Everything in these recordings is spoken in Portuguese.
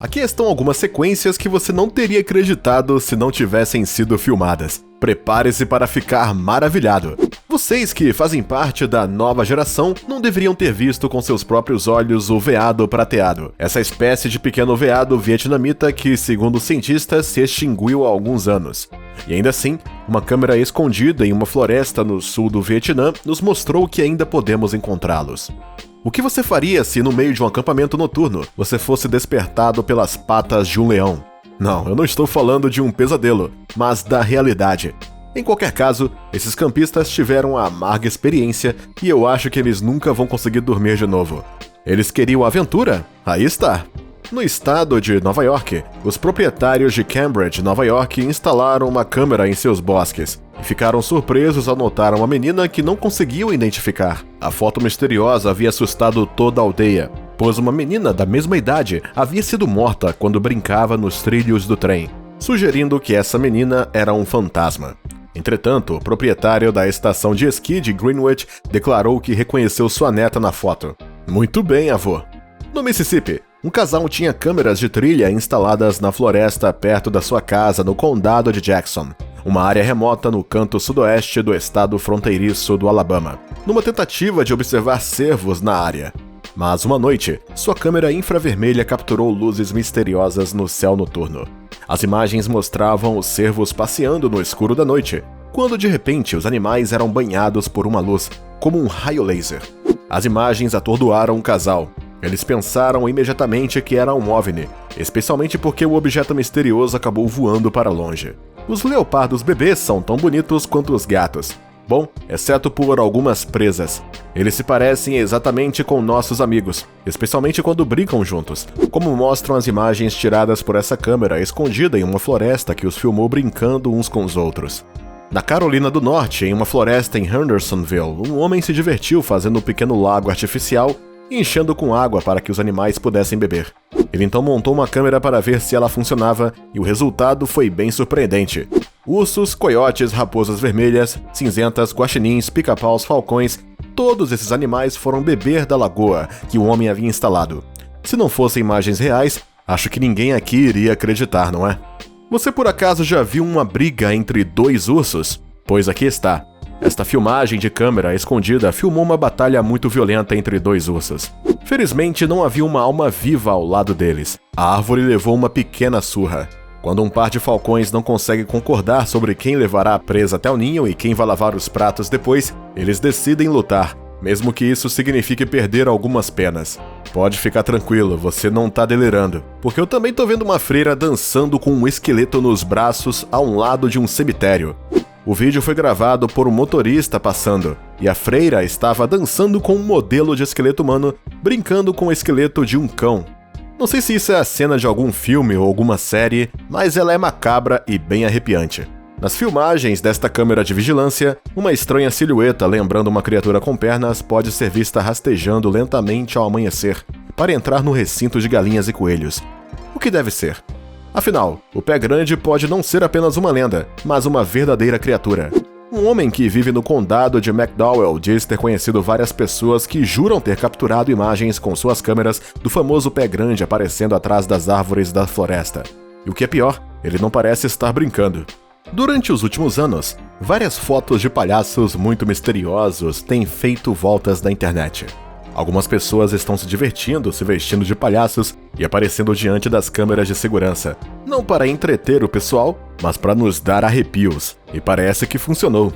Aqui estão algumas sequências que você não teria acreditado se não tivessem sido filmadas. Prepare-se para ficar maravilhado. Vocês que fazem parte da nova geração não deveriam ter visto com seus próprios olhos o veado prateado. Essa espécie de pequeno veado vietnamita que, segundo cientistas, se extinguiu há alguns anos. E ainda assim, uma câmera escondida em uma floresta no sul do Vietnã nos mostrou que ainda podemos encontrá-los. O que você faria se, no meio de um acampamento noturno, você fosse despertado pelas patas de um leão? Não, eu não estou falando de um pesadelo, mas da realidade. Em qualquer caso, esses campistas tiveram a amarga experiência e eu acho que eles nunca vão conseguir dormir de novo. Eles queriam aventura? Aí está! No estado de Nova York, os proprietários de Cambridge, Nova York, instalaram uma câmera em seus bosques e ficaram surpresos ao notar uma menina que não conseguiam identificar. A foto misteriosa havia assustado toda a aldeia, pois uma menina da mesma idade havia sido morta quando brincava nos trilhos do trem, sugerindo que essa menina era um fantasma. Entretanto, o proprietário da estação de esqui de Greenwich declarou que reconheceu sua neta na foto. Muito bem, avô. No Mississippi, um casal tinha câmeras de trilha instaladas na floresta perto da sua casa no condado de Jackson, uma área remota no canto sudoeste do estado fronteiriço do Alabama, numa tentativa de observar cervos na área. Mas uma noite, sua câmera infravermelha capturou luzes misteriosas no céu noturno. As imagens mostravam os cervos passeando no escuro da noite, quando de repente os animais eram banhados por uma luz, como um raio laser. As imagens atordoaram o casal. Eles pensaram imediatamente que era um OVNI, especialmente porque o objeto misterioso acabou voando para longe. Os leopardos bebês são tão bonitos quanto os gatos. Bom, exceto por algumas presas. Eles se parecem exatamente com nossos amigos, especialmente quando brincam juntos, como mostram as imagens tiradas por essa câmera escondida em uma floresta que os filmou brincando uns com os outros. Na Carolina do Norte, em uma floresta em Hendersonville, um homem se divertiu fazendo um pequeno lago artificial e enchendo com água para que os animais pudessem beber. Ele então montou uma câmera para ver se ela funcionava e o resultado foi bem surpreendente. Ursos, coiotes, raposas vermelhas, cinzentas, guaxinins, pica-paus, falcões, todos esses animais foram beber da lagoa que o homem havia instalado. Se não fossem imagens reais, acho que ninguém aqui iria acreditar, não é? Você por acaso já viu uma briga entre dois ursos? Pois aqui está. Esta filmagem de câmera escondida filmou uma batalha muito violenta entre dois ursos. Felizmente não havia uma alma viva ao lado deles. A árvore levou uma pequena surra. Quando um par de falcões não consegue concordar sobre quem levará a presa até o ninho e quem vai lavar os pratos depois, eles decidem lutar, mesmo que isso signifique perder algumas penas. Pode ficar tranquilo, você não tá delirando, porque eu também tô vendo uma freira dançando com um esqueleto nos braços a um lado de um cemitério. O vídeo foi gravado por um motorista passando, e a freira estava dançando com um modelo de esqueleto humano, brincando com o esqueleto de um cão. Não sei se isso é a cena de algum filme ou alguma série, mas ela é macabra e bem arrepiante. Nas filmagens desta câmera de vigilância, uma estranha silhueta lembrando uma criatura com pernas pode ser vista rastejando lentamente ao amanhecer, para entrar no recinto de galinhas e coelhos. O que deve ser? Afinal, o Pé Grande pode não ser apenas uma lenda, mas uma verdadeira criatura. Um homem que vive no condado de McDowell diz ter conhecido várias pessoas que juram ter capturado imagens com suas câmeras do famoso Pé Grande aparecendo atrás das árvores da floresta. E o que é pior, ele não parece estar brincando. Durante os últimos anos, várias fotos de palhaços muito misteriosos têm feito voltas na internet. Algumas pessoas estão se divertindo, se vestindo de palhaços e aparecendo diante das câmeras de segurança, não para entreter o pessoal, mas para nos dar arrepios, e parece que funcionou.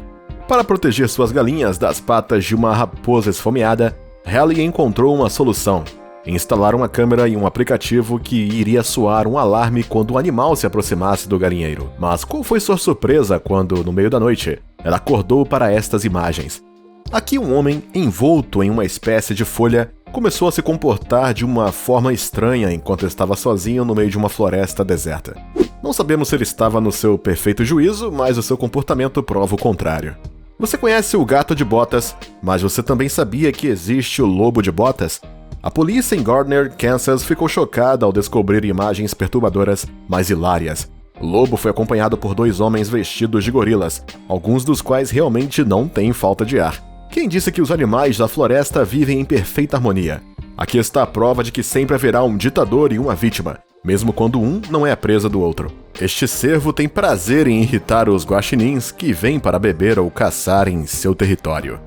Para proteger suas galinhas das patas de uma raposa esfomeada, Hallie encontrou uma solução: instalar uma câmera em um aplicativo que iria soar um alarme quando o animal se aproximasse do galinheiro. Mas qual foi sua surpresa quando, no meio da noite, ela acordou para estas imagens? Aqui um homem, envolto em uma espécie de folha, começou a se comportar de uma forma estranha enquanto estava sozinho no meio de uma floresta deserta. Não sabemos se ele estava no seu perfeito juízo, mas o seu comportamento prova o contrário. Você conhece o gato de botas, mas você também sabia que existe o lobo de botas? A polícia em Gardner, Kansas, ficou chocada ao descobrir imagens perturbadoras, mas hilárias. O lobo foi acompanhado por dois homens vestidos de gorilas, alguns dos quais realmente não têm falta de ar. Quem disse que os animais da floresta vivem em perfeita harmonia? Aqui está a prova de que sempre haverá um ditador e uma vítima. mesmo quando um não é a presa do outro. Este cervo tem prazer em irritar os guaxinins que vêm para beber ou caçar em seu território.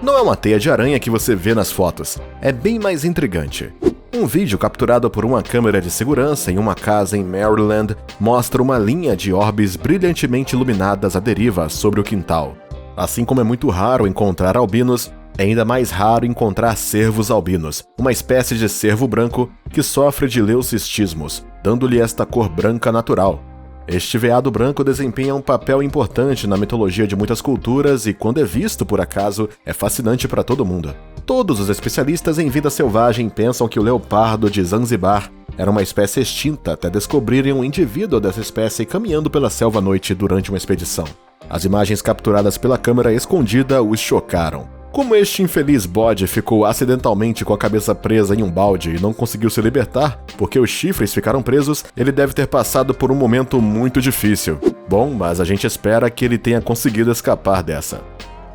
Não é uma teia de aranha que você vê nas fotos, é bem mais intrigante. Um vídeo capturado por uma câmera de segurança em uma casa em Maryland mostra uma linha de orbes brilhantemente iluminadas à deriva sobre o quintal. Assim como é muito raro encontrar albinos, é ainda mais raro encontrar cervos albinos, uma espécie de cervo branco que sofre de leucistismos, dando-lhe esta cor branca natural. Este veado branco desempenha um papel importante na mitologia de muitas culturas e, quando é visto por acaso, é fascinante para todo mundo. Todos os especialistas em vida selvagem pensam que o leopardo de Zanzibar era uma espécie extinta até descobrirem um indivíduo dessa espécie caminhando pela selva à noite durante uma expedição. As imagens capturadas pela câmera escondida os chocaram. Como este infeliz bode ficou acidentalmente com a cabeça presa em um balde e não conseguiu se libertar porque os chifres ficaram presos, ele deve ter passado por um momento muito difícil. Bom, mas a gente espera que ele tenha conseguido escapar dessa.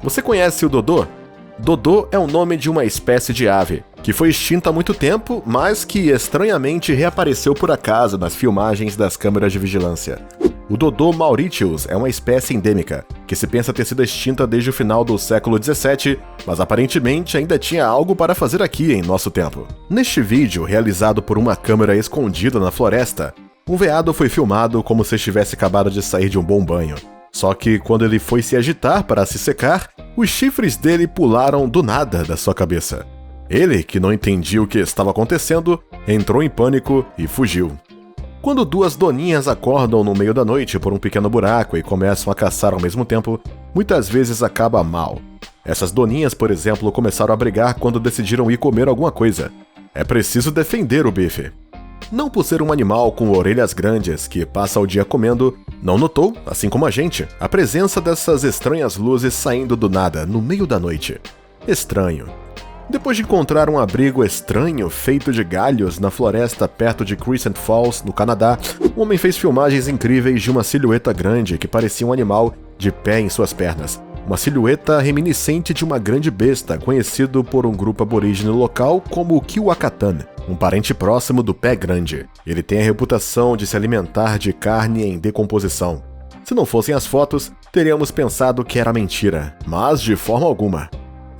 Você conhece o dodô? Dodô é o nome de uma espécie de ave, que foi extinta há muito tempo, mas que estranhamente reapareceu por acaso nas filmagens das câmeras de vigilância. O Dodô mauritius é uma espécie endêmica, que se pensa ter sido extinta desde o final do século XVII, mas aparentemente ainda tinha algo para fazer aqui em nosso tempo. Neste vídeo, realizado por uma câmera escondida na floresta, um veado foi filmado como se estivesse acabado de sair de um bom banho. Só que quando ele foi se agitar para se secar, os chifres dele pularam do nada da sua cabeça. Ele, que não entendia o que estava acontecendo, entrou em pânico e fugiu. Quando duas doninhas acordam no meio da noite por um pequeno buraco e começam a caçar ao mesmo tempo, muitas vezes acaba mal. Essas doninhas, por exemplo, começaram a brigar quando decidiram ir comer alguma coisa. É preciso defender o bife. Não por ser um animal com orelhas grandes que passa o dia comendo, não notou, assim como a gente, a presença dessas estranhas luzes saindo do nada no meio da noite. Estranho. Depois de encontrar um abrigo estranho feito de galhos na floresta perto de Crescent Falls, no Canadá, um homem fez filmagens incríveis de uma silhueta grande que parecia um animal de pé em suas pernas. Uma silhueta reminiscente de uma grande besta, conhecido por um grupo aborígene local como o Kiwakatan, um parente próximo do pé grande. Ele tem a reputação de se alimentar de carne em decomposição. Se não fossem as fotos, teríamos pensado que era mentira, mas de forma alguma.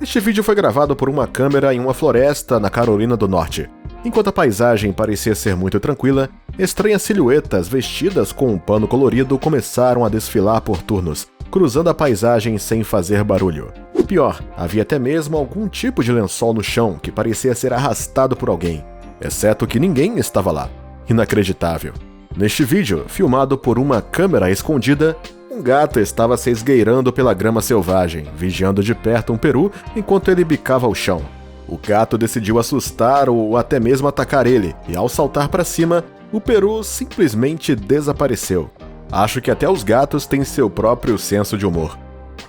Este vídeo foi gravado por uma câmera em uma floresta na Carolina do Norte. Enquanto a paisagem parecia ser muito tranquila, estranhas silhuetas vestidas com um pano colorido começaram a desfilar por turnos, cruzando a paisagem sem fazer barulho. Pior, havia até mesmo algum tipo de lençol no chão que parecia ser arrastado por alguém, exceto que ninguém estava lá. Inacreditável. Neste vídeo, filmado por uma câmera escondida, um gato estava se esgueirando pela grama selvagem, vigiando de perto um peru enquanto ele bicava o chão. O gato decidiu assustar ou até mesmo atacar ele, e ao saltar para cima, o peru simplesmente desapareceu. Acho que até os gatos têm seu próprio senso de humor.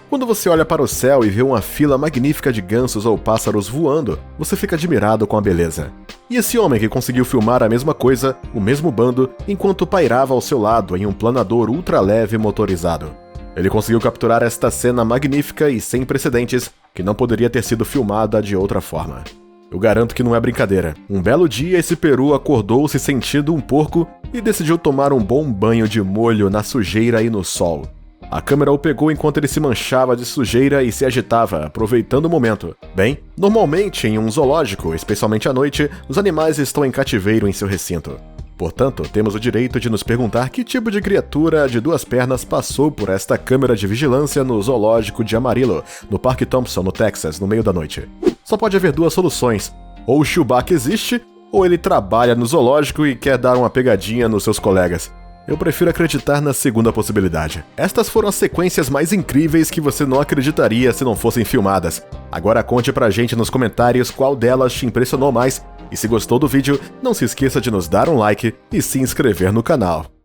Quando você olha para o céu e vê uma fila magnífica de gansos ou pássaros voando, você fica admirado com a beleza. E esse homem que conseguiu filmar a mesma coisa, o mesmo bando, enquanto pairava ao seu lado em um planador ultraleve motorizado. Ele conseguiu capturar esta cena magnífica e sem precedentes, que não poderia ter sido filmada de outra forma. Eu garanto que não é brincadeira. Um belo dia esse peru acordou se sentindo um porco e decidiu tomar um bom banho de molho na sujeira e no sol. A câmera o pegou enquanto ele se manchava de sujeira e se agitava, aproveitando o momento. Bem, normalmente em um zoológico, especialmente à noite, os animais estão em cativeiro em seu recinto. Portanto, temos o direito de nos perguntar que tipo de criatura de duas pernas passou por esta câmera de vigilância no zoológico de Amarillo, no Parque Thompson, no Texas, no meio da noite. Só pode haver duas soluções. Ou o Chewbacca existe, ou ele trabalha no zoológico e quer dar uma pegadinha nos seus colegas. Eu prefiro acreditar na segunda possibilidade. Estas foram as sequências mais incríveis que você não acreditaria se não fossem filmadas. Agora conte pra gente nos comentários qual delas te impressionou mais. E se gostou do vídeo, não se esqueça de nos dar um like e se inscrever no canal.